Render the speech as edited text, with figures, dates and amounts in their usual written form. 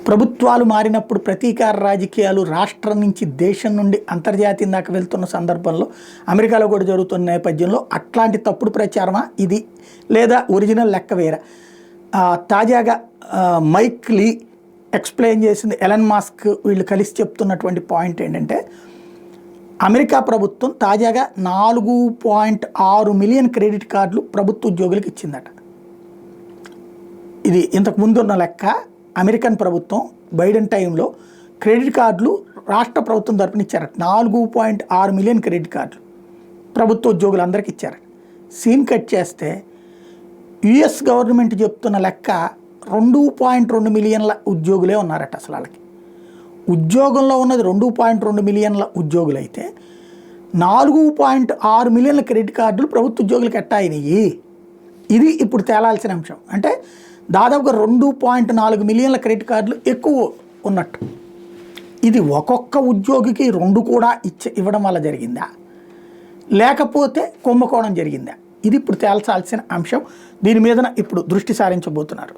ప్రభుత్వాలు మారినప్పుడు ప్రతీకార రాజకీయాలు రాష్ట్రం నుంచి దేశం నుండి అంతర్జాతీయం దాకా వెళ్తున్న సందర్భంలో అమెరికాలో కూడా జరుగుతున్న నేపథ్యంలో అట్లాంటి తప్పుడు ప్రచారమా ఇది, లేదా ఒరిజినల్ లెక్క వేరా? తాజాగా మైక్ లీ ఎక్స్ప్లెయిన్ చేసింది, ఎలన్ మాస్క్ వీళ్ళు కలిసి చెప్తున్నటువంటి పాయింట్ ఏంటంటే, అమెరికా ప్రభుత్వం తాజాగా 4.6 మిలియన్ క్రెడిట్ కార్డులు ప్రభుత్వ ఉద్యోగులకు ఇచ్చిందట. ఇది ఇంతకు ముందు ఉన్న లెక్క. అమెరికన్ ప్రభుత్వం బైడెన్ టైంలో క్రెడిట్ కార్డులు రాష్ట్ర ప్రభుత్వం తరపున ఇచ్చారట. 4.6 మిలియన్ క్రెడిట్ కార్డులు ప్రభుత్వ ఉద్యోగులందరికీ ఇచ్చారట. సీన్ కట్ చేస్తే యుఎస్ గవర్నమెంట్ చెప్తున్న లెక్క 2.2 మిలియన్ల ఉద్యోగులే ఉన్నారట. అసలు వాళ్ళకి ఉద్యోగంలో ఉన్నది 2.2 మిలియన్ల ఉద్యోగులు అయితే 4.6 మిలియన్ల క్రెడిట్ కార్డులు ప్రభుత్వ ఉద్యోగులకు ఎట్టాయినాయి, ఇది ఇప్పుడు తేలాల్సిన అంశం. అంటే దాదాపుగా 2.4 మిలియన్ల క్రెడిట్ కార్డులు ఎక్కువ ఉన్నట్టు. ఇది ఒక్కొక్క ఉద్యోగికి 2 కూడా ఇవ్వడం వల్ల జరిగిందా, లేకపోతే కుంభకోణం జరిగిందా, ఇది ఇప్పుడు తేల్చాల్సిన అంశం. దీని మీద ఇప్పుడు దృష్టి సారించబోతున్నారు.